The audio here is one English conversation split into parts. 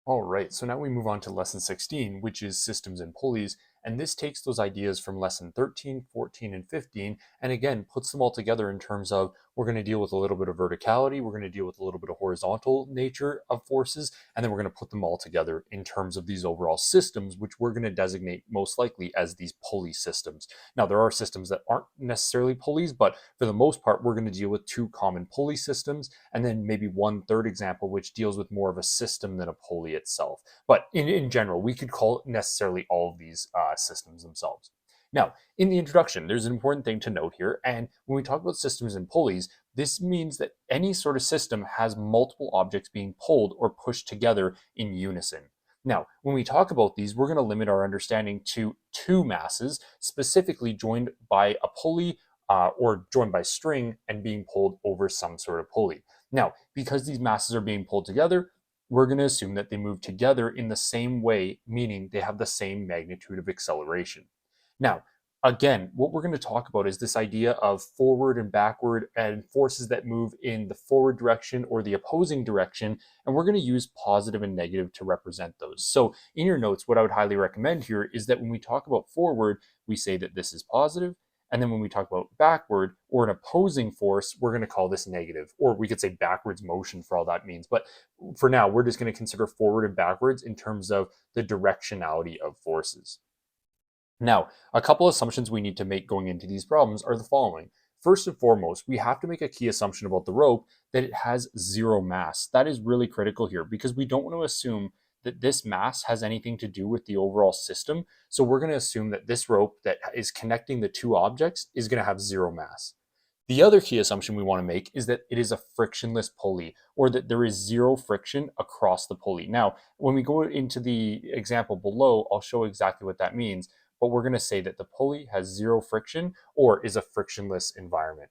All right, so now we move on to lesson 16, which is systems and pulleys. And this takes those ideas from lesson 13, 14, and 15, and again, puts them all together in terms of we're going to deal with a little bit of verticality, we're going to deal with a little bit of horizontal nature of forces, and then we're going to put them all together in terms of these overall systems, which we're going to designate most likely as these pulley systems. Now, there are systems that aren't necessarily pulleys, but for the most part, we're going to deal with two common pulley systems, and then maybe one third example, which deals with more of a system than a pulley itself. But in general, we could call it necessarily all of these systems themselves. Now, in the introduction, there's an important thing to note here. And when we talk about systems and pulleys, this means that any sort of system has multiple objects being pulled or pushed together in unison. Now, when we talk about these, we're going to limit our understanding to two masses, specifically joined by a pulley or joined by string and being pulled over some sort of pulley. Now, because these masses are being pulled together, we're going to assume that they move together in the same way, meaning they have the same magnitude of acceleration. Now, again, what we're going to talk about is this idea of forward and backward and forces that move in the forward direction or the opposing direction. And we're going to use positive and negative to represent those. So in your notes, what I would highly recommend here is that when we talk about forward, we say that this is positive. And then when we talk about backward or an opposing force, we're going to call this negative, or we could say backwards motion for all that means. But for now, we're just going to consider forward and backwards in terms of the directionality of forces. Now, a couple assumptions we need to make going into these problems are the following. First and foremost, we have to make a key assumption about the rope that it has zero mass. That is really critical here because we don't want to assume that this mass has anything to do with the overall system. So we're going to assume that this rope that is connecting the two objects is going to have zero mass. The other key assumption we want to make is that it is a frictionless pulley or that there is zero friction across the pulley. Now, when we go into the example below, I'll show exactly what that means, but we're going to say that the pulley has zero friction or is a frictionless environment.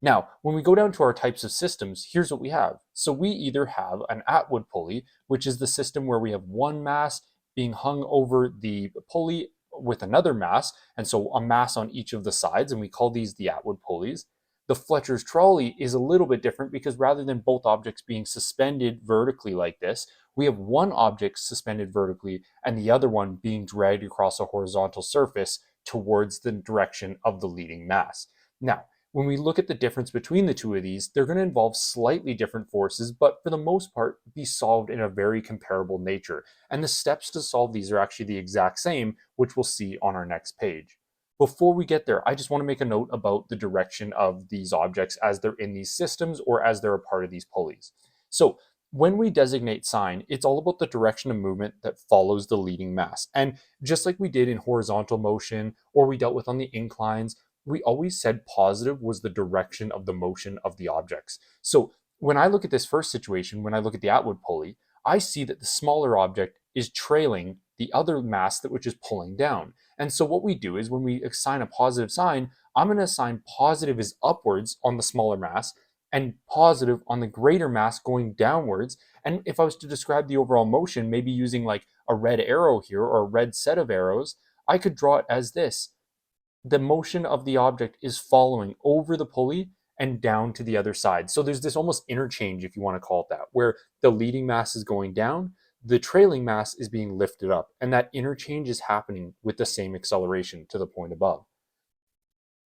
Now, when we go down to our types of systems, here's what we have. So we either have an Atwood pulley, which is the system where we have one mass being hung over the pulley with another mass, and so a mass on each of the sides, and we call these the Atwood pulleys. The Fletcher's trolley is a little bit different because rather than both objects being suspended vertically like this, we have one object suspended vertically and the other one being dragged across a horizontal surface towards the direction of the leading mass. Now, when we look at the difference between the two of these, they're going to involve slightly different forces, but for the most part, be solved in a very comparable nature. And the steps to solve these are actually the exact same, which we'll see on our next page. Before we get there, I just want to make a note about the direction of these objects as they're in these systems or as they're a part of these pulleys. So when we designate sign, it's all about the direction of movement that follows the leading mass. And just like we did in horizontal motion or we dealt with on the inclines, we always said positive was the direction of the motion of the objects. So when I look at this first situation, when I look at the Atwood pulley, I see that the smaller object is trailing the other mass that which is pulling down. And so what we do is when we assign a positive sign, I'm going to assign positive is upwards on the smaller mass and positive on the greater mass going downwards. And if I was to describe the overall motion, maybe using like a red arrow here or a red set of arrows, I could draw it as this. The motion of the object is following over the pulley and down to the other side. So there's this almost interchange, if you want to call it that, where the leading mass is going down, the trailing mass is being lifted up, and that interchange is happening with the same acceleration to the point above.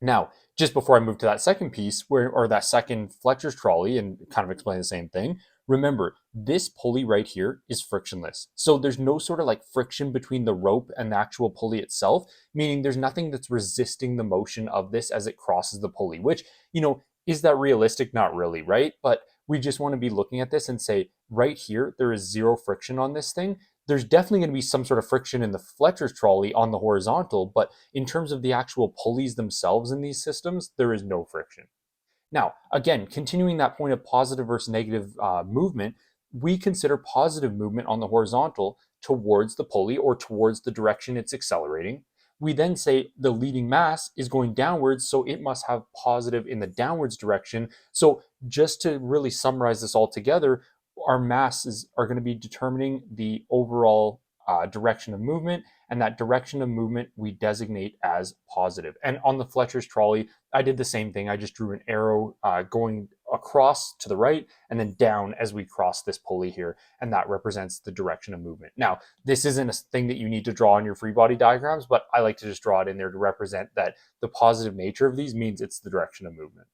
Now, just before I move to that second piece, or that second Fletcher's trolley, and kind of explain the same thing, remember this pulley right here is frictionless. So there's no sort of like friction between the rope and the actual pulley itself, meaning there's nothing that's resisting the motion of this as it crosses the pulley, which, is that realistic? Not really, right? But we just want to be looking at this and say, right here, there is zero friction on this thing. There's definitely going to be some sort of friction in the Fletcher's trolley on the horizontal, but in terms of the actual pulleys themselves in these systems, there is no friction. Now, again, continuing that point of positive versus negative movement, we consider positive movement on the horizontal towards the pulley or towards the direction it's accelerating. We then say the leading mass is going downwards, so it must have positive in the downwards direction. So just to really summarize this all together, our masses are going to be determining the overall direction of movement, and that direction of movement we designate as positive. And on the Fletcher's trolley, I did the same thing. I just drew an arrow going across to the right and then down as we cross this pulley here, and that represents the direction of movement. Now, this isn't a thing that you need to draw on your free body diagrams, but I like to just draw it in there to represent that the positive nature of these means it's the direction of movement.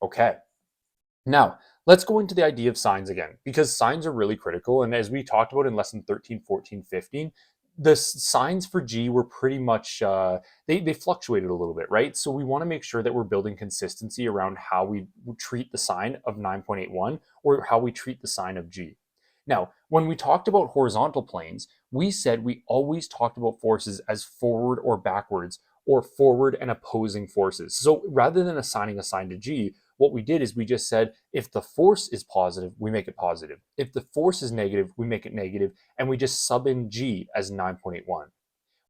Okay. Now, let's go into the idea of signs again, because signs are really critical. And as we talked about in lesson 13, 14, 15, the signs for G were pretty much, they fluctuated a little bit, right? So we want to make sure that we're building consistency around how we treat the sign of 9.81 or how we treat the sign of G. Now, when we talked about horizontal planes, we said we always talked about forces as forward or backwards, or forward and opposing forces. So rather than assigning a sign to G, what we did is we just said if the force is positive, we make it positive. If the force is negative, we make it negative, and we just sub in G as 9.81.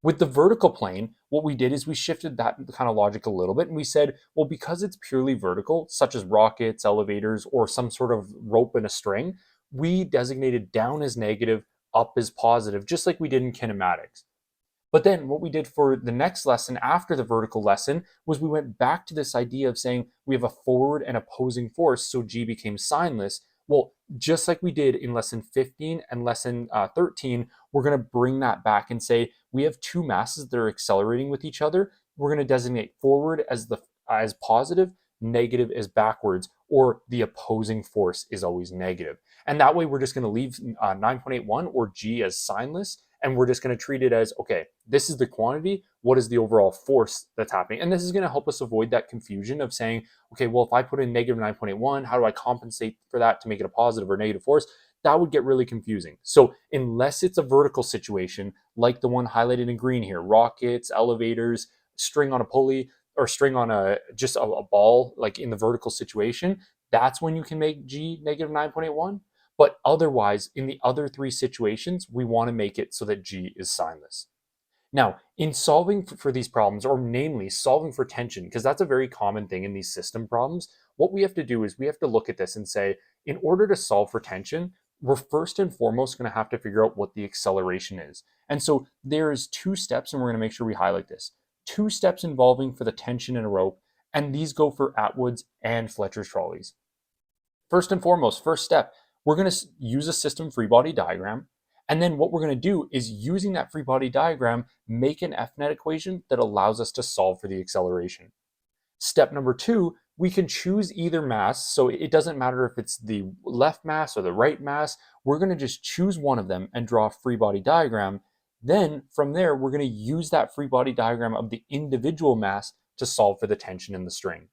With the vertical plane, what we did is we shifted that kind of logic a little bit, and we said, well, because it's purely vertical, such as rockets, elevators, or some sort of rope and a string, we designated down as negative, up as positive, just like we did in kinematics. But then what we did for the next lesson after the vertical lesson was we went back to this idea of saying we have a forward and opposing force, so G became signless. Well, just like we did in lesson 15 and lesson 13, we're going to bring that back and say we have two masses that are accelerating with each other. We're going to designate forward as positive, negative as backwards, or the opposing force is always negative. And that way we're just going to leave 9.81 or G as signless, and we're just going to treat it as, okay, this is the quantity, what is the overall force that's happening? And this is going to help us avoid that confusion of saying, okay, well, if I put in negative 9.81, how do I compensate for that to make it a positive or negative force? That would get really confusing. So unless it's a vertical situation, like the one highlighted in green here, rockets, elevators, string on a pulley, or string on just a ball, like in the vertical situation, that's when you can make G negative 9.81. But otherwise, in the other three situations, we want to make it so that G is signless. Now, in solving for these problems, or namely solving for tension, because that's a very common thing in these system problems, what we have to do is we have to look at this and say, in order to solve for tension, we're first and foremost going to have to figure out what the acceleration is. And so there's two steps, and we're going to make sure we highlight this. Two steps involving for the tension in a rope, and these go for Atwood's and Fletcher's trolleys. First and foremost, first step, we're going to use a system free body diagram. And then what we're going to do is using that free body diagram, make an F-net equation that allows us to solve for the acceleration. Step number two, we can choose either mass. So it doesn't matter if it's the left mass or the right mass. We're going to just choose one of them and draw a free body diagram. Then from there, we're going to use that free body diagram of the individual mass to solve for the tension in the string.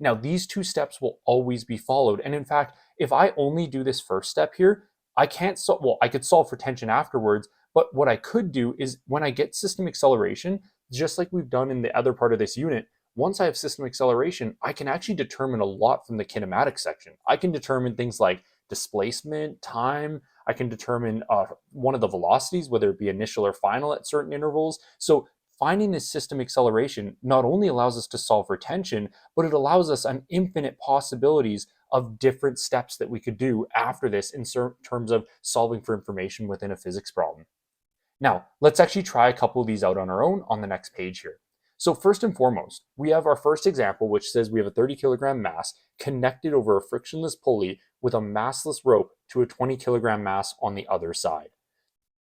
Now, these two steps will always be followed. And in fact, if I only do this first step here, I can't solve, well, I could solve for tension afterwards, but what I could do is when I get system acceleration, just like we've done in the other part of this unit, once I have system acceleration, I can actually determine a lot from the kinematic section. I can determine things like displacement, time. I can determine one of the velocities, whether it be initial or final at certain intervals. So finding this system acceleration not only allows us to solve for tension, but it allows us an infinite possibilities of different steps that we could do after this in terms of solving for information within a physics problem. Now, let's actually try a couple of these out on our own on the next page here. So first and foremost, we have our first example, which says we have a 30 kilogram mass connected over a frictionless pulley with a massless rope to a 20 kilogram mass on the other side.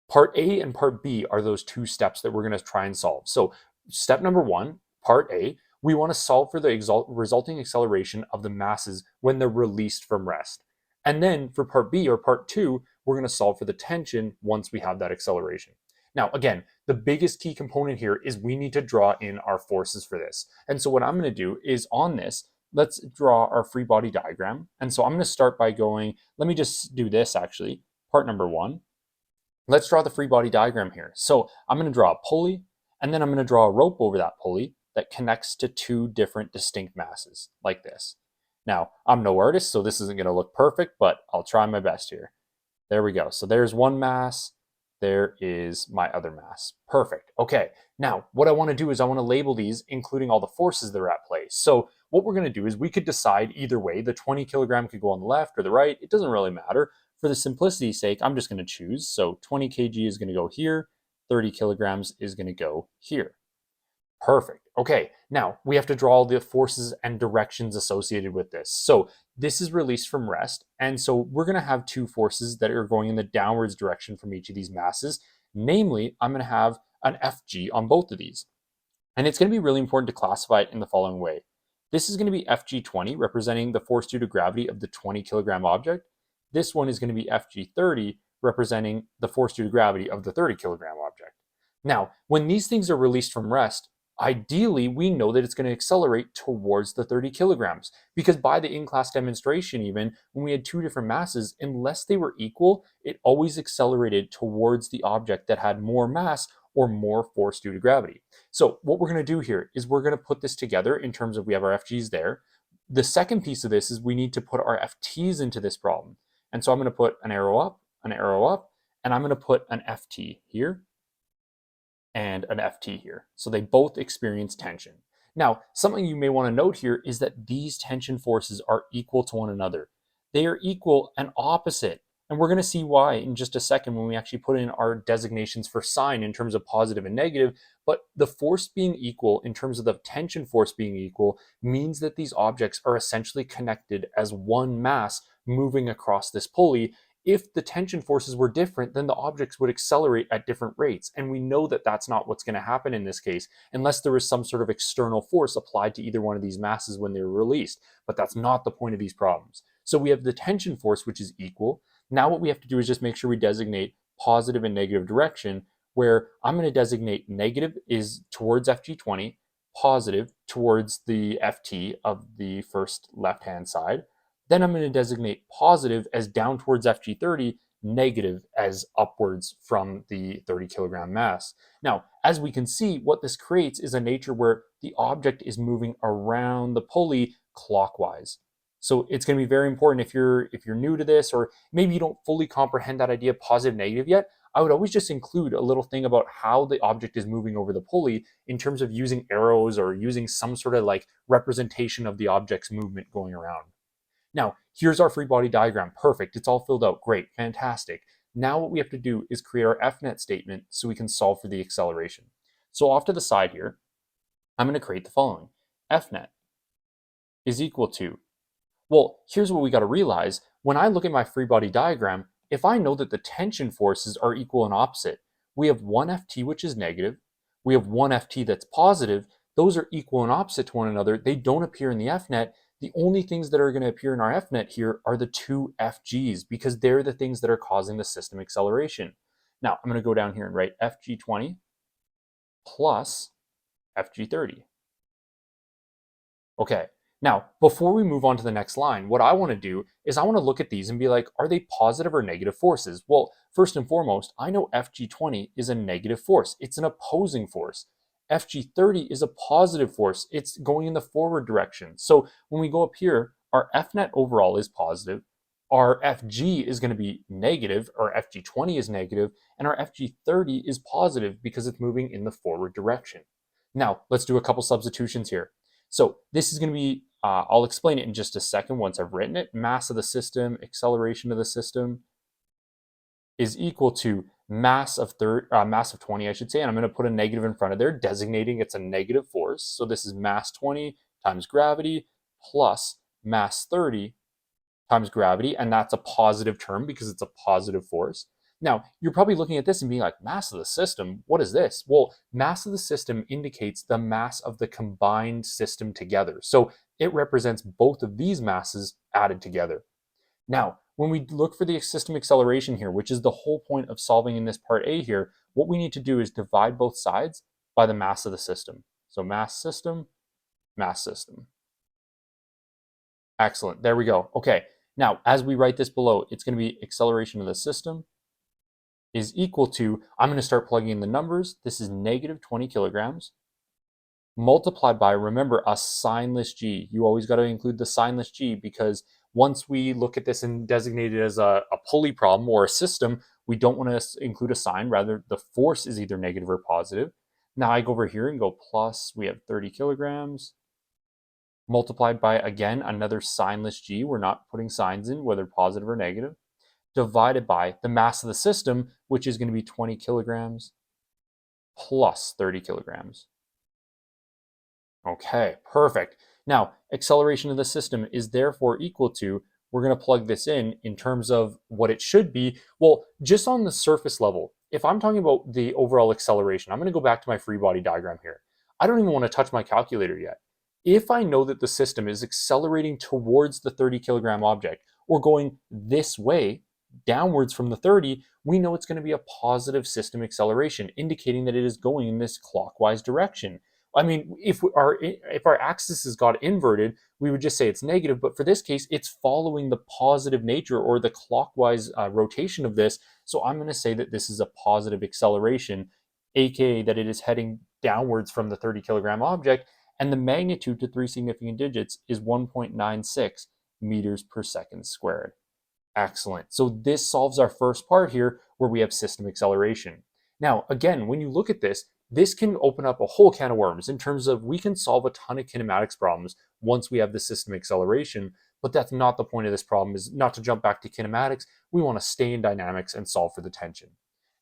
Part A and part B are those two steps that we're going to try and solve. So step number one, part A, we want to solve for the resulting acceleration of the masses when they're released from rest. And then for part B or part two, we're going to solve for the tension once we have that acceleration. Now, again, the biggest key component here is we need to draw in our forces for this. And so what I'm going to do is on this, let's draw our free body diagram. And so I'm going to start by going, let me just do this actually, part number one. Let's draw the free body diagram here. So I'm going to draw a pulley, and then I'm going to draw a rope over that pulley that connects to two different distinct masses, like this. Now, I'm no artist, so this isn't going to look perfect, but I'll try my best here. There we go. So there's one mass. There is my other mass. Perfect. Okay. Now, what I want to do is I want to label these, including all the forces that are at play. So what we're going to do is we could decide either way. The 20 kilogram could go on the left or the right. It doesn't really matter. For the simplicity's sake, I'm just going to choose. So 20 kg is going to go here. 30 kilograms is going to go here. Perfect. Okay, now we have to draw all the forces and directions associated with this. So this is released from rest. And so we're going to have two forces that are going in the downwards direction from each of these masses. Namely, I'm going to have an FG on both of these. And it's going to be really important to classify it in the following way. This is going to be FG20, representing the force due to gravity of the 20 kilogram object. This one is going to be FG30, representing the force due to gravity of the 30 kilogram object. Now, when these things are released from rest, ideally, we know that it's going to accelerate towards the 30 kilograms, because by the in-class demonstration, even when we had two different masses, unless they were equal, it always accelerated towards the object that had more mass or more force due to gravity. So what we're going to do here is we're going to put this together in terms of we have our FGs there. The second piece of this is we need to put our FTs into this problem. And so I'm going to put an arrow up, and I'm going to put an FT here and an FT here. So they both experience tension. Now, something you may want to note here is that these tension forces are equal to one another. They are equal and opposite. And we're going to see why in just a second when we actually put in our designations for sign in terms of positive and negative. But the force being equal in terms of the tension force being equal means that these objects are essentially connected as one mass moving across this pulley. If the tension forces were different, then the objects would accelerate at different rates. And we know that that's not what's going to happen in this case, unless there was some sort of external force applied to either one of these masses when they were released. But that's not the point of these problems. So we have the tension force, which is equal. Now what we have to do is just make sure we designate positive and negative direction, where I'm going to designate negative is towards FG20, positive towards the FT of the first left-hand side. Then I'm going to designate positive as down towards FG30, negative as upwards from the 30 kilogram mass. Now, as we can see, what this creates is a nature where the object is moving around the pulley clockwise. So it's going to be very important if you're new to this, or maybe you don't fully comprehend that idea of positive, negative yet, I would always just include a little thing about how the object is moving over the pulley in terms of using arrows or using some sort of like representation of the object's movement going around. Now, here's our free body diagram. Perfect. It's all filled out. Great. Fantastic. Now what we have to do is create our FNet statement so we can solve for the acceleration. So off to the side here, I'm going to create the following. FNet is equal to, well, here's what we got to realize. When I look at my free body diagram, if I know that the tension forces are equal and opposite, we have one FT which is negative, we have one FT that's positive, those are equal and opposite to one another. They don't appear in the FNet. The only things that are going to appear in our FNet here are the two FGs, because they're the things that are causing the system acceleration. Now, I'm going to go down here and write FG20 plus FG30. Okay, now, before we move on to the next line, what I want to do is I want to look at these and be like, are they positive or negative forces? Well, first and foremost, I know FG20 is a negative force. It's an opposing force. FG30 is a positive force. It's going in the forward direction. So when we go up here, our FNet overall is positive. Our FG is going to be negative, or FG20 is negative, and our FG30 is positive because it's moving in the forward direction. Now, let's do a couple substitutions here. So this is going to be, I'll explain it in just a second once I've written it. Mass of the system, acceleration of the system is equal to mass of 20, I should say, and I'm going to put a negative in front of there, designating it's a negative force. So this is mass 20 times gravity plus mass 30 times gravity, and that's a positive term because it's a positive force. Now, you're probably looking at this and being like, mass of the system, what is this? Well, mass of the system indicates the mass of the combined system together. So it represents both of these masses added together. Now, when we look for the system acceleration here, which is the whole point of solving in this part A here, what we need to do is divide both sides by the mass of the system. So mass system, mass system. Excellent, there we go. Okay, now as we write this below, it's going to be acceleration of the system is equal to, I'm going to start plugging in the numbers. This is negative 20 kilograms multiplied by, remember, a signless G. You always got to include the signless G, because once we look at this and designate it as a pulley problem or a system, we don't want to include a sign. Rather, the force is either negative or positive. Now I go over here and go plus, we have 30 kilograms multiplied by, again, another signless G. We're not putting signs in, whether positive or negative, divided by the mass of the system, which is going to be 20 kilograms plus 30 kilograms. Okay, perfect. Now, acceleration of the system is therefore equal to, we're going to plug this in terms of what it should be. Well, just on the surface level, if I'm talking about the overall acceleration, I'm going to go back to my free body diagram here. I don't even want to touch my calculator yet. If I know that the system is accelerating towards the 30 kilogram object or going this way, downwards from the 30, we know it's going to be a positive system acceleration, indicating that it is going in this clockwise direction. I mean, if our axis has got inverted, we would just say it's negative. But for this case, it's following the positive nature or the clockwise rotation of this. So I'm going to say that this is a positive acceleration, aka that it is heading downwards from the 30 kilogram object. And the magnitude to 3 significant digits is 1.96 meters per second squared. Excellent. So this solves our first part here where we have system acceleration. Now, again, when you look at this, this can open up a whole can of worms in terms of we can solve a ton of kinematics problems once we have the system acceleration, but that's not the point of this problem, is not to jump back to kinematics. We want to stay in dynamics and solve for the tension.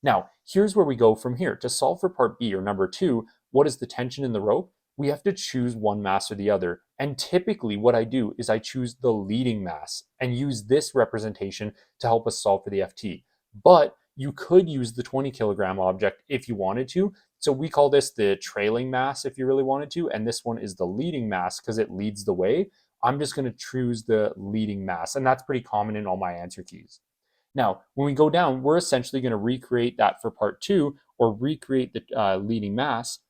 Now, here's where we go from here. To solve for part B, or number 2, what is the tension in the rope? We have to choose one mass or the other. And typically what I do is I choose the leading mass and use this representation to help us solve for the FT. But you could use the 20 kilogram object if you wanted to. So we call this the trailing mass if you really wanted to, and this one is the leading mass because it leads the way. I'm just going to choose the leading mass, and that's pretty common in all my answer keys. Now, when we go down, we're essentially going to recreate that for part 2, or recreate the leading mass.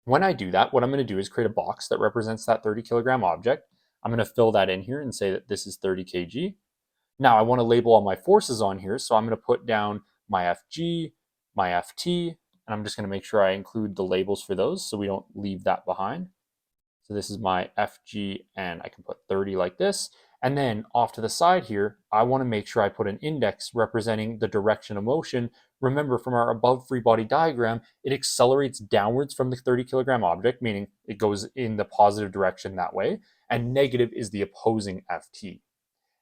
When I do that, what I'm going to do is create a box that represents that 30 kilogram object. I'm going to fill that in here and say that this is 30 kg. Now I want to label all my forces on here, so I'm going to put down my FG, my FT, and I'm just going to make sure I include the labels for those so we don't leave that behind. So this is my FG, and I can put 30 like this. And then off to the side here, I want to make sure I put an index representing the direction of motion. Remember, from our above free body diagram, it accelerates downwards from the 30 kilogram object, meaning it goes in the positive direction that way, and negative is the opposing FT.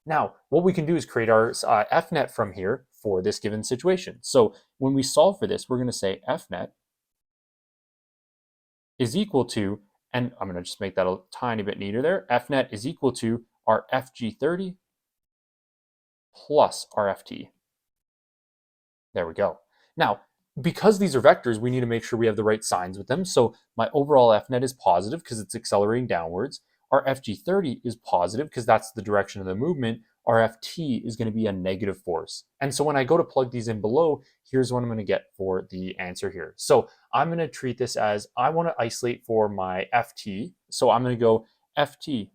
Now, what we can do is create our FNet from here for this given situation. So when we solve for this, we're going to say FNet is equal to, and I'm going to just make that a tiny bit neater there, FNet is equal to our FG30 plus our FT. There we go. Now, because these are vectors, we need to make sure we have the right signs with them. So my overall FNet is positive because it's accelerating downwards. Our FG30 is positive because that's the direction of the movement. Our FT is going to be a negative force. And so when I go to plug these in below, here's what I'm going to get for the answer here. So I'm going to treat this as, I want to isolate for my FT. So I'm going to go FT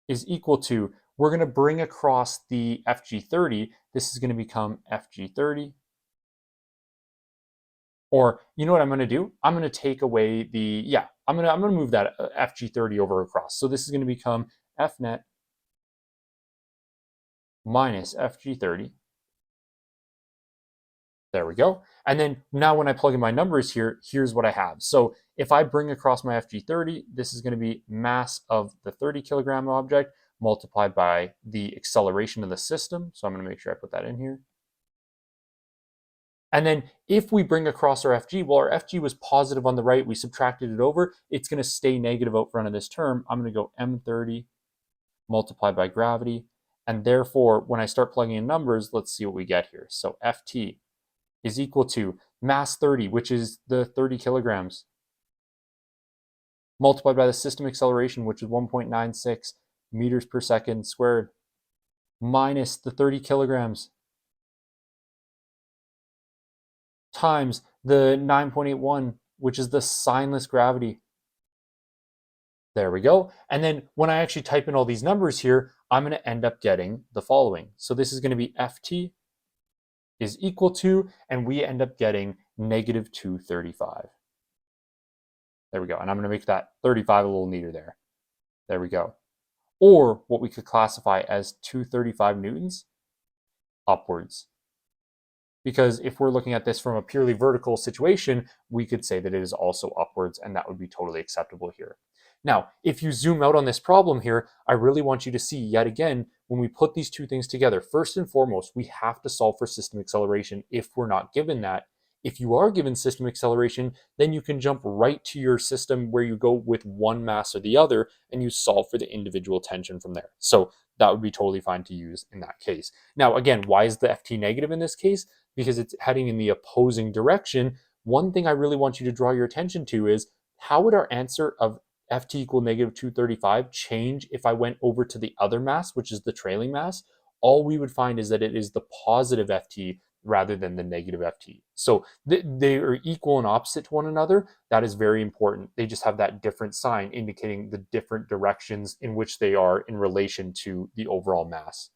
is equal to, we're going to bring across the FG30. This is going to become FG30. Or you know what I'm going to do? I'm going to take away the, I'm going to move that FG30 over across. So this is going to become FNet minus FG30. There we go. And then now when I plug in my numbers here, here's what I have. So if I bring across my FG30, this is going to be mass of the 30 kilogram object multiplied by the acceleration of the system. So I'm going to make sure I put that in here. And then if we bring across our FG, well, our FG was positive on the right, we subtracted it over, it's going to stay negative out front of this term. I'm going to go M30 multiplied by gravity. And therefore, when I start plugging in numbers, let's see what we get here. So FT is equal to mass 30, which is the 30 kilograms, multiplied by the system acceleration, which is 1.96 meters per second squared, minus the 30 kilograms, times the 9.81, which is the signless gravity. There we go. And then when I actually type in all these numbers here, I'm going to end up getting the following. So this is going to be FT is equal to, and we end up getting negative 235. There we go. And I'm going to make that 35 a little neater there. There we go. Or what we could classify as 235 newtons upwards. Because if we're looking at this from a purely vertical situation, we could say that it is also upwards, and that would be totally acceptable here. Now, if you zoom out on this problem here, I really want you to see yet again, when we put these two things together, first and foremost, we have to solve for system acceleration if we're not given that. If you are given system acceleration, then you can jump right to your system where you go with one mass or the other and you solve for the individual tension from there. So that would be totally fine to use in that case. Now, again, why is the FT negative in this case? Because it's heading in the opposing direction. One thing I really want you to draw your attention to is how would our answer of Ft equal negative 235 change if I went over to the other mass, which is the trailing mass? All we would find is that it is the positive Ft rather than the negative Ft. So they are equal and opposite to one another. That is very important. They just have that different sign indicating the different directions in which they are in relation to the overall mass.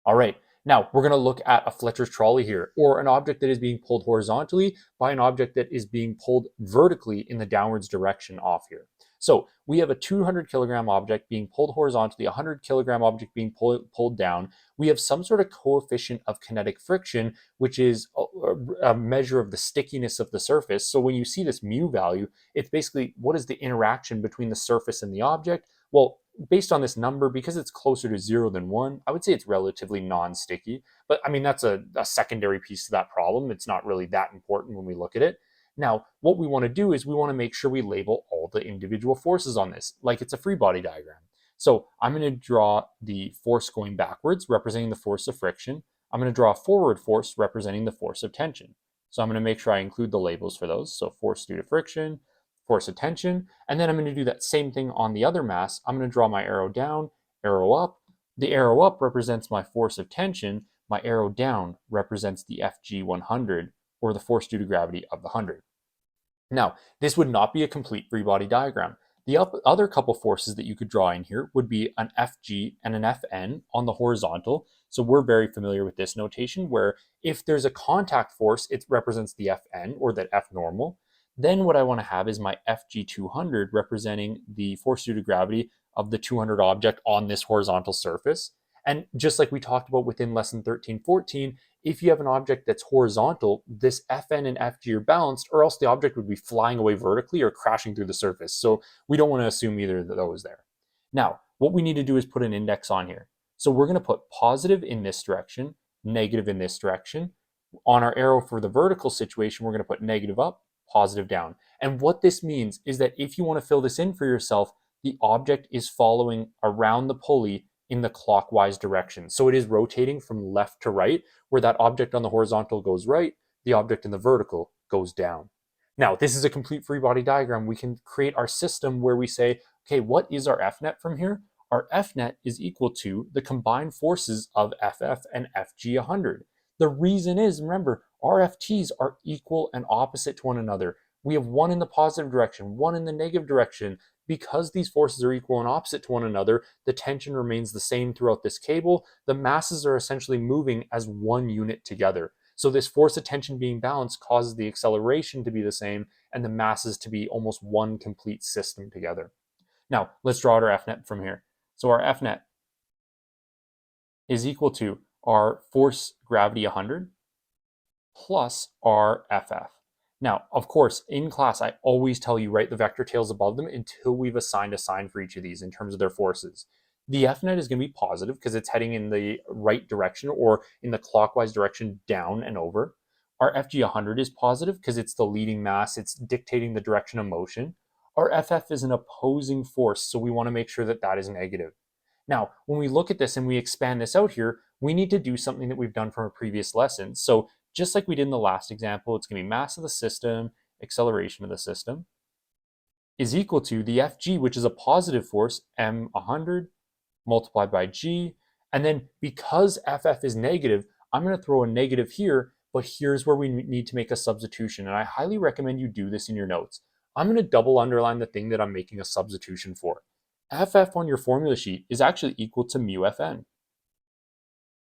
All right, now we're going to look at a Fletcher's trolley here, or an object that is being pulled horizontally by an object that is being pulled vertically in the downwards direction off here. So we have a 200 kilogram object being pulled horizontally, a 100 kilogram object being pulled down. We have some sort of coefficient of kinetic friction, which is a measure of the stickiness of the surface. So when you see this mu value, it's basically what is the interaction between the surface and the object? Well, based on this number, because it's closer to 0 than 1, I would say it's relatively non-sticky. But I mean, that's a secondary piece to that problem. It's not really that important when we look at it. Now, what we want to do is we want to make sure we label all the individual forces on this, like it's a free body diagram. So I'm going to draw the force going backwards, representing the force of friction. I'm going to draw a forward force representing the force of tension. So I'm going to make sure I include the labels for those. So force due to friction, force of tension, and then I'm going to do that same thing on the other mass. I'm going to draw my arrow down, arrow up. The arrow up represents my force of tension. My arrow down represents the FG 100, or the force due to gravity of the 100. Now, this would not be a complete free body diagram. The other couple forces that you could draw in here would be an FG and an FN on the horizontal. So we're very familiar with this notation where if there's a contact force, it represents the FN, or that F normal. Then what I want to have is my FG 200 representing the force due to gravity of the 200 object on this horizontal surface. And just like we talked about within lesson 13-14, if you have an object that's horizontal, this Fn and Fg are balanced, or else the object would be flying away vertically or crashing through the surface. So we don't want to assume either of those there. Now, what we need to do is put an index on here. So we're going to put positive in this direction, negative in this direction. On our arrow for the vertical situation, we're going to put negative up, positive down. And what this means is that if you want to fill this in for yourself, the object is following around the pulley in the clockwise direction. So it is rotating from left to right, where that object on the horizontal goes right, the object in the vertical goes down. Now, this is a complete free body diagram. We can create our system where we say, okay, what is our Fnet from here? Our Fnet is equal to the combined forces of FF and FG 100. The reason is, remember, our FTs are equal and opposite to one another. We have one in the positive direction, one in the negative direction. Because these forces are equal and opposite to one another, the tension remains the same throughout this cable. The masses are essentially moving as one unit together. So this force of tension being balanced causes the acceleration to be the same and the masses to be almost one complete system together. Now, let's draw out our Fnet from here. So our Fnet is equal to our force gravity 100 plus our FF. Now, of course, in class, I always tell you write the vector tails above them until we've assigned a sign for each of these in terms of their forces. The Fnet is going to be positive because it's heading in the right direction, or in the clockwise direction down and over. Our FG 100 is positive because it's the leading mass. It's dictating the direction of motion. Our FF is an opposing force, so we want to make sure that that is negative. Now, when we look at this and we expand this out here, we need to do something that we've done from a previous lesson. So just like we did in the last example, it's going to be mass of the system, acceleration of the system, is equal to the Fg, which is a positive force, m100 multiplied by g. And then because FF is negative, I'm going to throw a negative here, but here's where we need to make a substitution. And I highly recommend you do this in your notes. I'm going to double underline the thing that I'm making a substitution for. FF on your formula sheet is actually equal to mu Fn.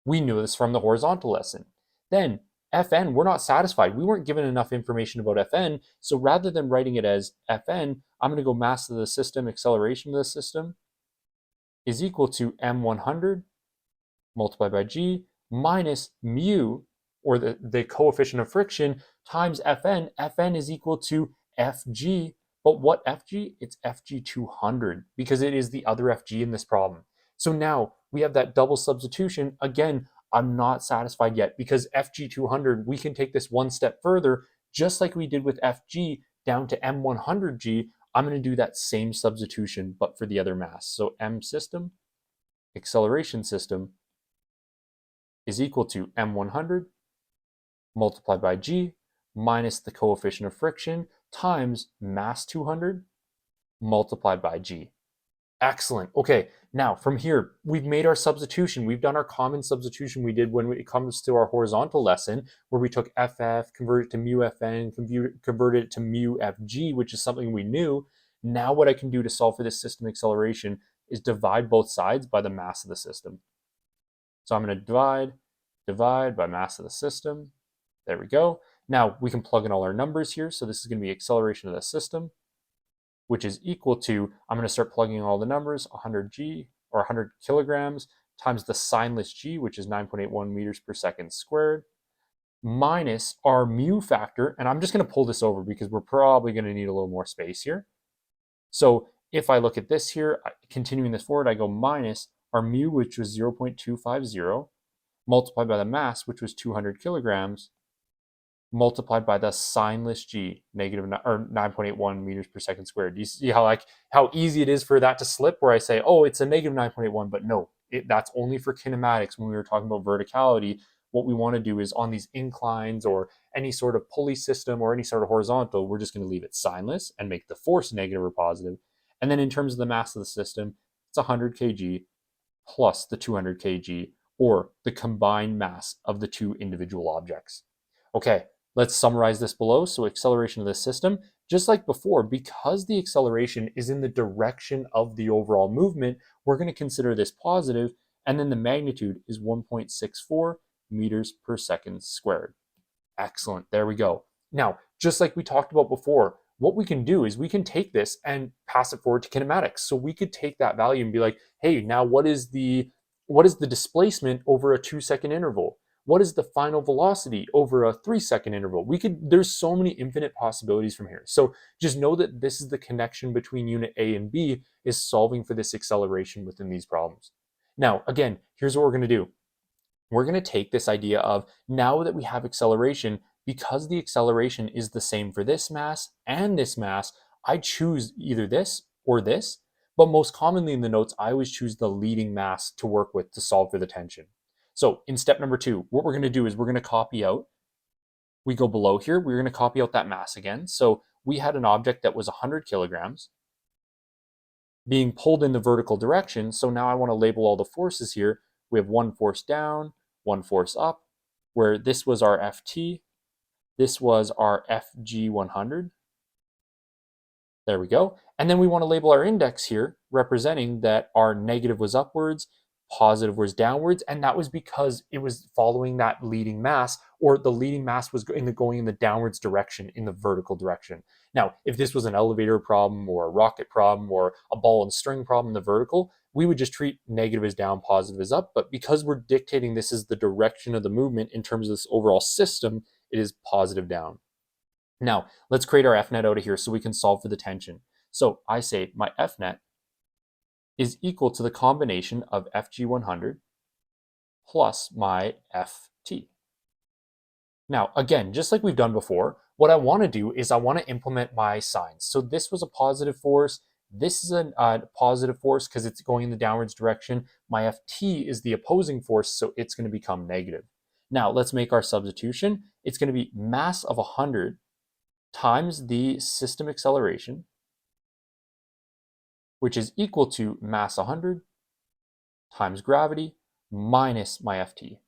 We knew this from the horizontal lesson. Then Fn, we're not satisfied. We weren't given enough information about Fn, so rather than writing it as Fn, I'm going to go mass of the system, acceleration of the system, is equal to m100 multiplied by g minus mu, or the coefficient of friction, times Fn. Fn is equal to Fg, but what Fg? It's Fg 200, because it is the other Fg in this problem. So now we have that double substitution. Again, I'm not satisfied yet because FG200, we can take this one step further, just like we did with FG down to M100G. I'm going to do that same substitution, but for the other mass. So M system, acceleration system, is equal to M100 multiplied by G minus the coefficient of friction times mass 200 multiplied by G. Excellent. Okay, now from here, we've made our substitution. We've done our common substitution we did when it comes to our horizontal lesson, where we took FF, converted it to mu FN, converted it to mu FG, which is something we knew. Now what I can do to solve for this system acceleration is divide both sides by the mass of the system. So I'm going to divide by mass of the system. There we go. Now we can plug in all our numbers here. So this is going to be acceleration of the system, which is equal to, I'm going to start plugging in all the numbers, 100 G or 100 kilograms times the signless G, which is 9.81 meters per second squared, minus our mu factor. And I'm just going to pull this over because we're probably going to need a little more space here. So if I look at this here, continuing this forward, I go minus our mu, which was 0.250, multiplied by the mass, which was 200 kilograms, multiplied by the signless G, negative 9.81 meters per second squared. Do you see how easy it is for that to slip, where I say, oh, it's a negative 9.81, but no, that's only for kinematics. When we were talking about verticality, what we want to do is on these inclines or any sort of pulley system or any sort of horizontal, we're just going to leave it signless and make the force negative or positive. And then in terms of the mass of the system, it's 100 kg plus the 200 kg, or the combined mass of the two individual objects. Okay, let's summarize this below. So acceleration of the system, just like before, because the acceleration is in the direction of the overall movement, we're going to consider this positive, and then the magnitude is 1.64 meters per second squared. Excellent, there we go. Now, just like we talked about before, what we can do is we can take this and pass it forward to kinematics. So we could take that value and be like, hey, now what is the displacement over a 2-second interval? What is the final velocity over a 3-second interval? There's so many infinite possibilities from here. So just know that this is the connection between unit A and B, is solving for this acceleration within these problems. Now, again, here's what we're going to do. We're going to take this idea of, now that we have acceleration, because the acceleration is the same for this mass and this mass, I choose either this or this, but most commonly in the notes, I always choose the leading mass to work with to solve for the tension. So in step number 2, what we're going to do is we're going to copy out, we go below here, we're going to copy out that mass again. So we had an object that was 100 kilograms being pulled in the vertical direction. So now I want to label all the forces here. We have one force down, one force up, where this was our FT, this was our FG100. There we go. And then we want to label our index here, representing that our negative was upwards, positive was downwards, and that was because it was following that leading mass, or the leading mass was going in the downwards direction, in the vertical direction. Now, if this was an elevator problem or a rocket problem or a ball and string problem in the vertical, we would just treat negative as down, positive as up. But because we're dictating this is the direction of the movement in terms of this overall system, it is positive down. Now, let's create our F net out of here so we can solve for the tension. So I say my F net is equal to the combination of FG100 plus my FT. Now, again, just like we've done before, what I want to do is I want to implement my signs. So this was a positive force. This is a positive force because it's going in the downwards direction. My FT is the opposing force, so it's going to become negative. Now, let's make our substitution. It's going to be mass of 100 times the system acceleration, which is equal to mass 100 times gravity minus my FT.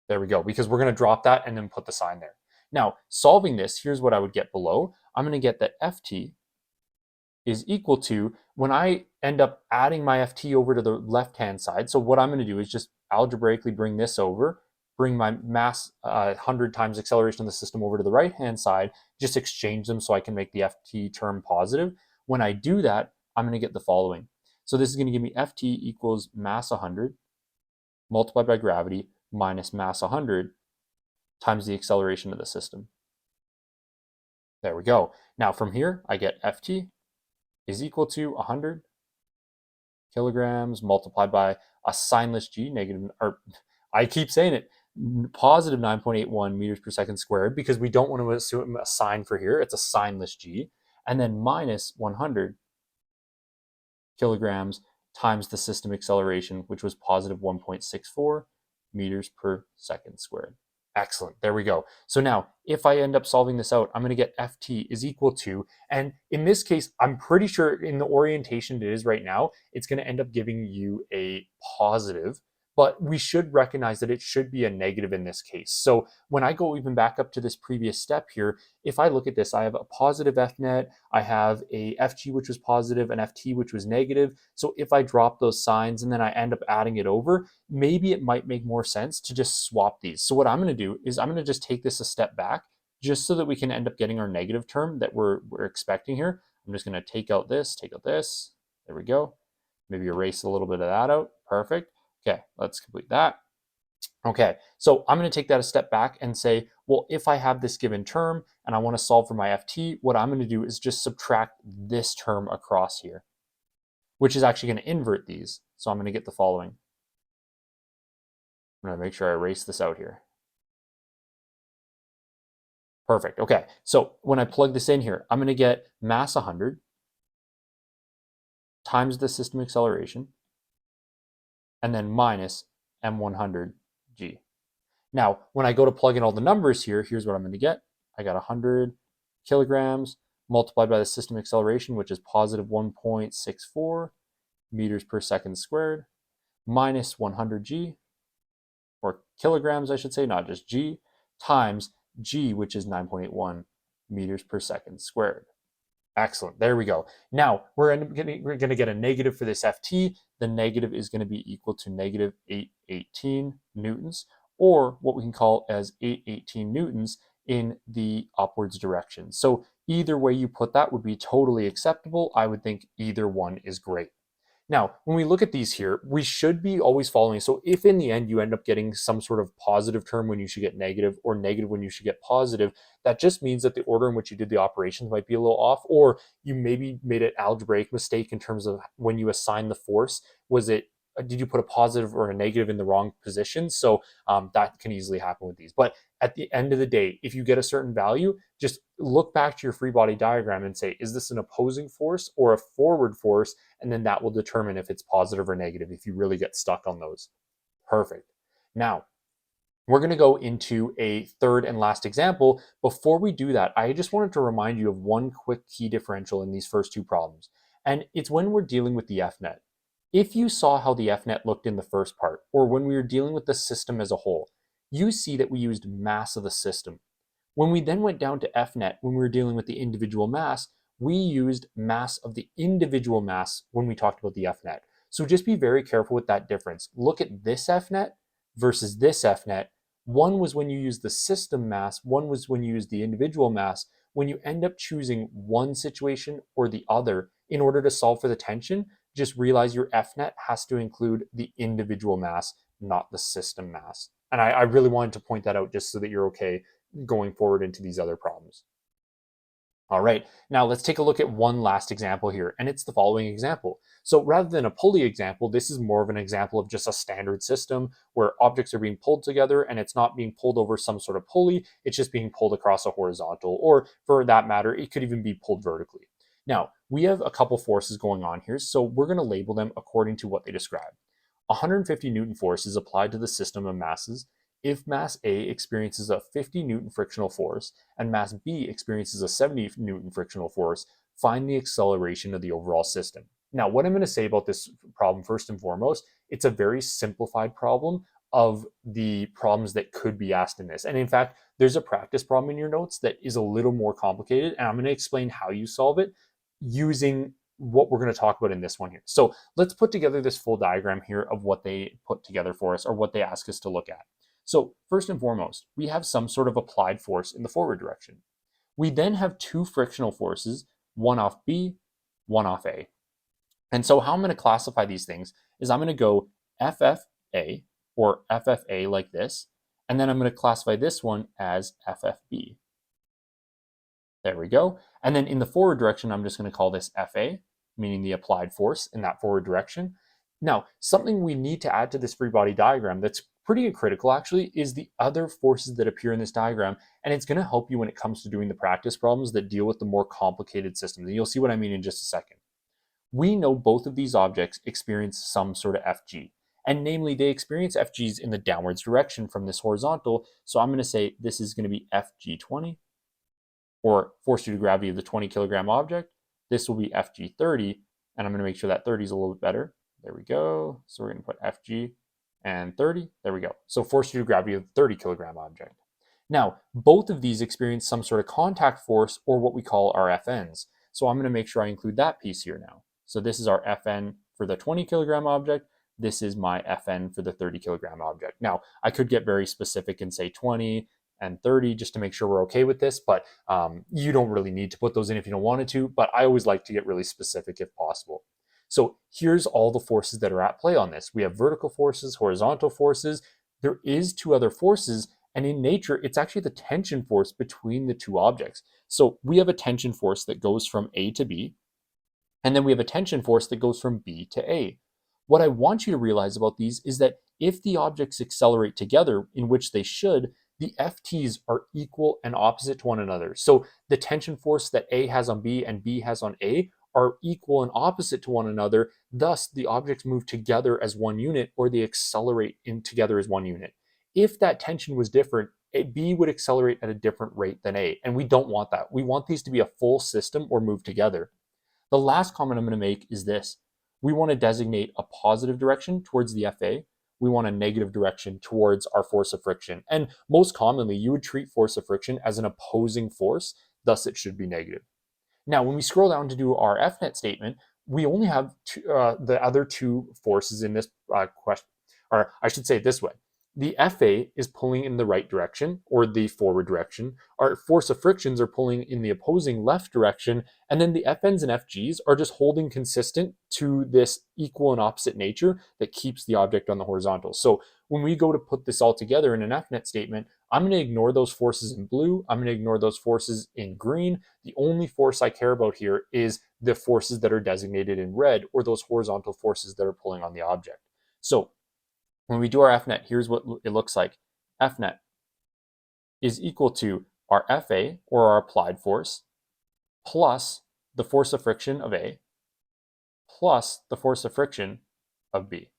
There we go, because we're going to drop that and then put the sign there. Now, solving this, here's what I would get below. I'm going to get that FT is equal to, when I end up adding my FT over to the left-hand side, so what I'm going to do is just algebraically bring this over, bring my mass 100 times acceleration of the system over to the right-hand side, just exchange them so I can make the FT term positive. When I do that, I'm going to get the following. So this is going to give me FT equals mass 100 multiplied by gravity minus mass 100 times the acceleration of the system. There we go. Now from here, I get FT is equal to 100 kilograms multiplied by a signless G, negative, or I keep saying it, positive 9.81 meters per second squared, because we don't want to assume a sign for here. It's a signless g. And then minus 100 kilograms times the system acceleration, which was positive 1.64 meters per second squared. Excellent. There we go. So now, if I end up solving this out, I'm going to get Ft is equal to, and in this case, I'm pretty sure in the orientation it is right now, it's going to end up giving you a positive, but we should recognize that it should be a negative in this case. So when I go even back up to this previous step here, if I look at this, I have a positive F net, I have a Fg which was positive, an Ft which was negative. So if I drop those signs and then I end up adding it over, maybe it might make more sense to just swap these. So what I'm going to do is I'm going to just take this a step back just so that we can end up getting our negative term that we're expecting here. I'm just going to take out this. There we go. Maybe erase a little bit of that out. Perfect. Okay, let's complete that. Okay, so I'm going to take that a step back and say, well, if I have this given term and I want to solve for my Ft, what I'm going to do is just subtract this term across here, which is actually going to invert these. So I'm going to get the following. I'm going to make sure I erase this out here. Perfect. Okay, so when I plug this in here, I'm going to get mass 100 times the system acceleration, and then minus m100 g. Now, when I go to plug in all the numbers here, here's what I'm going to get. I got 100 kilograms multiplied by the system acceleration, which is positive 1.64 meters per second squared, minus 100 g, or kilograms, I should say, not just g, times g, which is 9.81 meters per second squared. Excellent. There we go. Now, we're going to get a negative for this Ft. The negative is going to be equal to negative 818 newtons, or what we can call as 818 newtons in the upwards direction. So either way you put that would be totally acceptable. I would think either one is great. Now, when we look at these here, we should be always following. So if in the end you end up getting some sort of positive term when you should get negative, or negative when you should get positive, that just means that the order in which you did the operations might be a little off, or you maybe made an algebraic mistake in terms of when you assign the force. Did you put a positive or a negative in the wrong position? So that can easily happen with these. But at the end of the day, if you get a certain value, just look back to your free body diagram and say, is this an opposing force or a forward force? And then that will determine if it's positive or negative if you really get stuck on those. Perfect. Now, we're going to go into a third and last example. Before we do that, I just wanted to remind you of one quick key differential in these first two problems. And it's when we're dealing with the F net. If you saw how the F net looked in the first part, or when we were dealing with the system as a whole, you see that we used mass of the system. When we then went down to F net, when we were dealing with the individual mass, we used mass of the individual mass when we talked about the F net. So just be very careful with that difference. Look at this F net versus this F net. One was when you use the system mass, one was when you use the individual mass. When you end up choosing one situation or the other in order to solve for the tension, just realize your F net has to include the individual mass, not the system mass. And I really wanted to point that out just so that you're okay going forward into these other problems. All right, now let's take a look at one last example here, and it's the following example. So rather than a pulley example, this is more of an example of just a standard system where objects are being pulled together and it's not being pulled over some sort of pulley, it's just being pulled across a horizontal, or for that matter, it could even be pulled vertically. Now, we have a couple forces going on here, so we're going to label them according to what they describe. 150 Newton force is applied to the system of masses if mass A experiences a 50 Newton frictional force and mass B experiences a 70 Newton frictional force. Find the acceleration of the overall system. Now, what I'm going to say about this problem, first and foremost, it's a very simplified problem of the problems that could be asked in this. And in fact, there's a practice problem in your notes that is a little more complicated, and I'm going to explain how you solve it using what we're going to talk about in this one here. So let's put together this full diagram here of what they put together for us, or what they ask us to look at. So first and foremost, we have some sort of applied force in the forward direction. We then have two frictional forces, one off B, one off A. And so how I'm going to classify these things is I'm going to go FFA, or FFA like this, and then I'm going to classify this one as FFB. There we go. And then in the forward direction, I'm just going to call this FA, meaning the applied force in that forward direction. Now, something we need to add to this free body diagram that's pretty critical actually, is the other forces that appear in this diagram, and it's going to help you when it comes to doing the practice problems that deal with the more complicated systems. And you'll see what I mean in just a second. We know both of these objects experience some sort of FG, and namely they experience FGs in the downwards direction from this horizontal. So I'm going to say this is going to be FG20, or force due to gravity of the 20 kilogram object. This will be FG30, and I'm going to make sure that 30 is a little bit better. There we go. So we're going to put FG and 30. There we go. So force due to gravity of the 30 kilogram object. Now, both of these experience some sort of contact force, or what we call our FNs. So I'm going to make sure I include that piece here now. So this is our FN for the 20 kilogram object. This is my FN for the 30 kilogram object. Now, I could get very specific and say 20 and 30 just to make sure we're okay with this, but you don't really need to put those in if you don't want to, but I always like to get really specific if possible. So here's all the forces that are at play on this. We have vertical forces, horizontal forces. There is two other forces, and in nature, it's actually the tension force between the two objects. So we have a tension force that goes from A to B, and then we have a tension force that goes from B to A. What I want you to realize about these is that if the objects accelerate together, in which they should, the FTs are equal and opposite to one another. So the tension force that A has on B and B has on A are equal and opposite to one another. Thus, the objects move together as one unit, or they accelerate in together as one unit. If that tension was different, B would accelerate at a different rate than A, and we don't want that. We want these to be a full system or move together. The last comment I'm going to make is this. We want to designate a positive direction towards the FA. We want a negative direction towards our force of friction. And most commonly, you would treat force of friction as an opposing force, thus it should be negative. Now, when we scroll down to do our FNet statement, we only have the other two forces in this question, or I should say it this way. The FA is pulling in the right direction, or the forward direction. Our force of frictions are pulling in the opposing left direction, and then the FNs and FGs are just holding consistent to this equal and opposite nature that keeps the object on the horizontal. So when we go to put this all together in an FNet statement, I'm going to ignore those forces in blue. I'm going to ignore those forces in green. The only force I care about here is the forces that are designated in red, or those horizontal forces that are pulling on the object. So when we do our FNet, here's what it looks like. FNet is equal to our FA, or our applied force, plus the force of friction of A, plus the force of friction of B.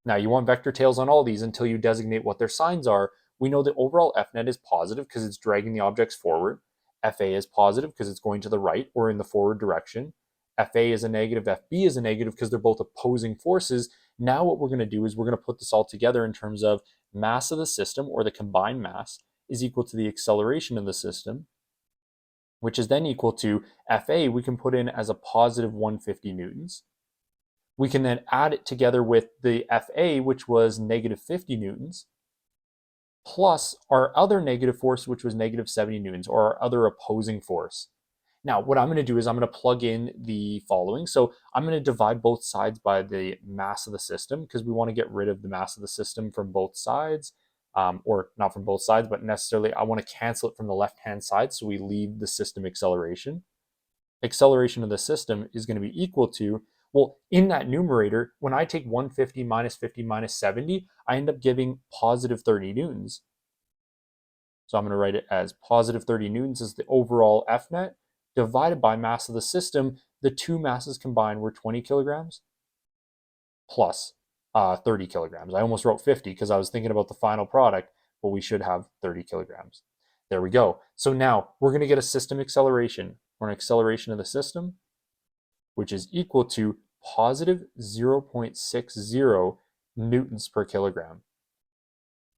Now, you want vector tails on all these until you designate what their signs are. We know the overall FNet is positive because it's dragging the objects forward. FA is positive because it's going to the right or in the forward direction. FA is a negative, FB is a negative because they're both opposing forces. Now what we're going to do is we're going to put this all together in terms of mass of the system, or the combined mass, is equal to the acceleration of the system, which is then equal to FA we can put in as a positive 150 newtons. We can then add it together with the FA, which was negative 50 newtons, plus our other negative force, which was negative 70 newtons, or our other opposing force. Now, what I'm going to do is I'm going to plug in the following. So I'm going to divide both sides by the mass of the system, because we want to get rid of the mass of the system from both sides, or not from both sides, but necessarily I want to cancel it from the left-hand side, so we leave the system acceleration. Acceleration of the system is going to be equal to, well, in that numerator, when I take 150 minus 50 minus 70, I end up giving positive 30 newtons. So I'm going to write it as positive 30 newtons as the overall FNet, divided by mass of the system. The two masses combined were 20 kilograms plus 30 kilograms. I almost wrote 50 because I was thinking about the final product, but we should have 30 kilograms. There we go. So now we're going to get a system acceleration, or an acceleration of the system, which is equal to positive 0.60 newtons per kilogram.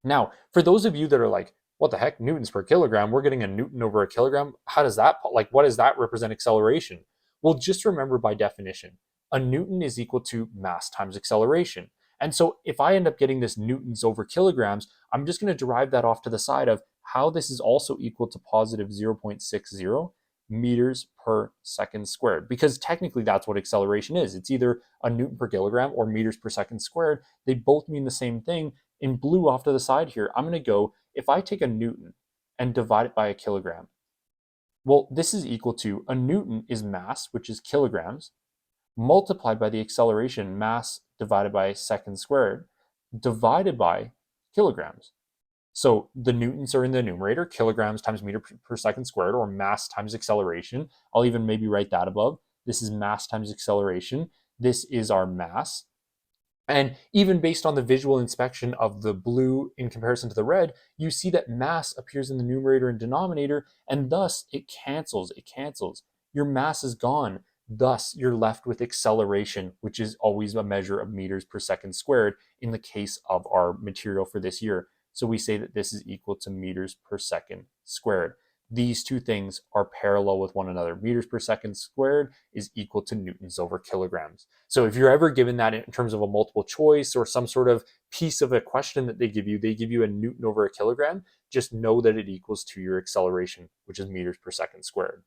Now, for those of you that are like, what the heck, newtons per kilogram? We're getting a newton over a kilogram. How does that, like, what does that represent acceleration? Well, just remember by definition, a newton is equal to mass times acceleration. And so if I end up getting this newtons over kilograms, I'm just going to derive that off to the side of how this is also equal to positive 0.60 meters per second squared, because technically that's what acceleration is. It's either a newton per kilogram or meters per second squared. They both mean the same thing. In blue off to the side here, I'm going to go, if I take a newton and divide it by a kilogram, well, this is equal to, a newton is mass, which is kilograms, multiplied by the acceleration, mass divided by second squared, divided by kilograms. So the newtons are in the numerator, kilograms times meter per second squared, or mass times acceleration. I'll even maybe write that above. This is mass times acceleration. This is our mass. And even based on the visual inspection of the blue in comparison to the red, you see that mass appears in the numerator and denominator, and thus it cancels. It cancels. Your mass is gone. Thus, you're left with acceleration, which is always a measure of meters per second squared in the case of our material for this year. So we say that this is equal to meters per second squared. These two things are parallel with one another. Meters per second squared is equal to newtons over kilograms. So if you're ever given that in terms of a multiple choice or some sort of piece of a question that they give you a newton over a kilogram, just know that it equals to your acceleration, which is meters per second squared.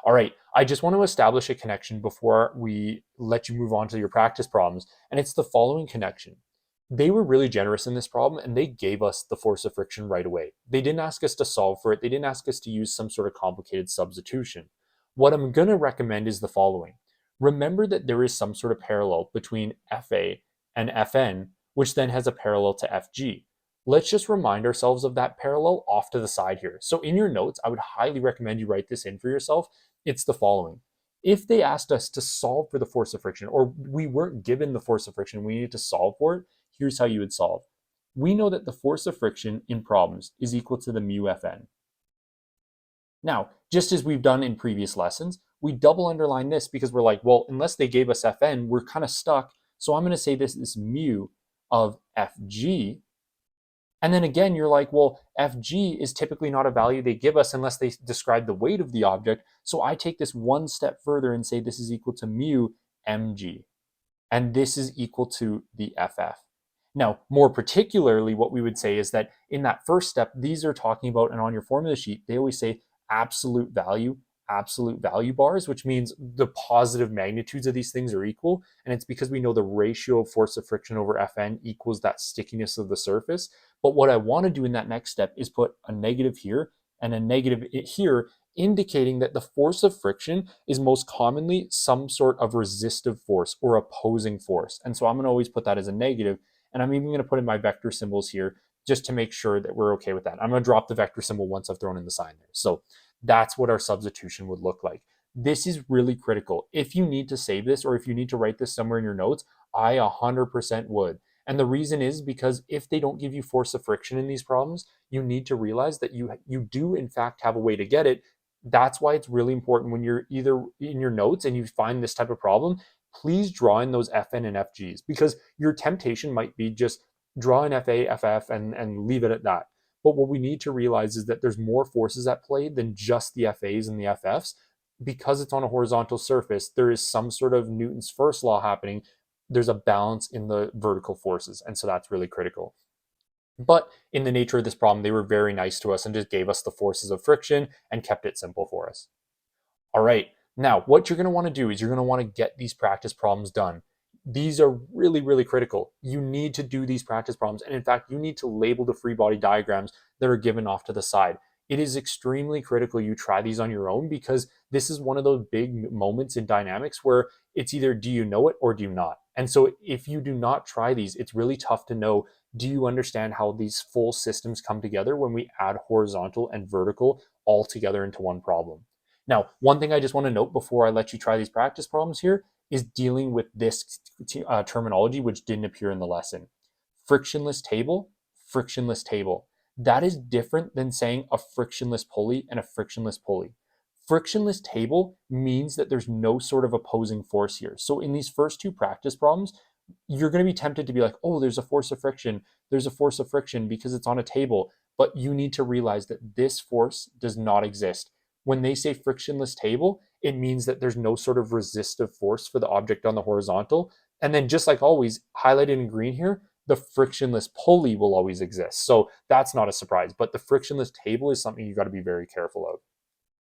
All right, I just want to establish a connection before we let you move on to your practice problems, and it's the following connection. They were really generous in this problem, and they gave us the force of friction right away. They didn't ask us to solve for it. They didn't ask us to use some sort of complicated substitution. What I'm going to recommend is the following. Remember that there is some sort of parallel between FA and FN, which then has a parallel to FG. Let's just remind ourselves of that parallel off to the side here. So in your notes, I would highly recommend you write this in for yourself. It's the following. If they asked us to solve for the force of friction, or we weren't given the force of friction, we needed to solve for it, here's how you would solve. We know that the force of friction in problems is equal to the mu Fn. Now, just as we've done in previous lessons, we double underline this because we're like, well, unless they gave us Fn, we're kind of stuck. So I'm going to say this is mu of Fg. And then again, you're like, well, Fg is typically not a value they give us unless they describe the weight of the object. So I take this one step further and say this is equal to mu mg. And this is equal to the FF. Now, more particularly, what we would say is that in that first step, these are talking about, and on your formula sheet, they always say absolute value bars, which means the positive magnitudes of these things are equal. And it's because we know the ratio of force of friction over Fn equals that stickiness of the surface. But what I want to do in that next step is put a negative here and a negative here, indicating that the force of friction is most commonly some sort of resistive force or opposing force. And so I'm going to always put that as a negative. And I'm even going to put in my vector symbols here just to make sure that we're okay with that. I'm going to drop the vector symbol once I've thrown in the sign there. So that's what our substitution would look like. This is really critical. If you need to save this or if you need to write this somewhere in your notes, I 100% would. And the reason is because if they don't give you force of friction in these problems, you need to realize that you do in fact have a way to get it. That's why it's really important when you're either in your notes and you find this type of problem, please draw in those FN and FGs, because your temptation might be just draw in FA, FF, and leave it at that. But what we need to realize is that there's more forces at play than just the FAs and the FFs. Because it's on a horizontal surface, there is some sort of Newton's first law happening. There's a balance in the vertical forces, and so that's really critical. But in the nature of this problem, they were very nice to us and just gave us the forces of friction and kept it simple for us. All right, now what you're going to want to do is you're going to want to get these practice problems done. These are really, really critical. You need to do these practice problems. And in fact, you need to label the free body diagrams that are given off to the side. It is extremely critical you try these on your own, because this is one of those big moments in dynamics where it's either do you know it or do you not. And so if you do not try these, it's really tough to know, do you understand how these full systems come together when we add horizontal and vertical all together into one problem? Now, one thing I just want to note before I let you try these practice problems here is dealing with this terminology which didn't appear in the lesson. Frictionless table, frictionless table. That is different than saying a frictionless pulley and a frictionless pulley. Frictionless table means that there's no sort of opposing force here. So in these first two practice problems, you're going to be tempted to be like, oh, there's a force of friction. There's a force of friction because it's on a table. But you need to realize that this force does not exist. When they say frictionless table, it means that there's no sort of resistive force for the object on the horizontal. And then just like always, highlighted in green here, the frictionless pulley will always exist. So that's not a surprise, but the frictionless table is something you got to be very careful of.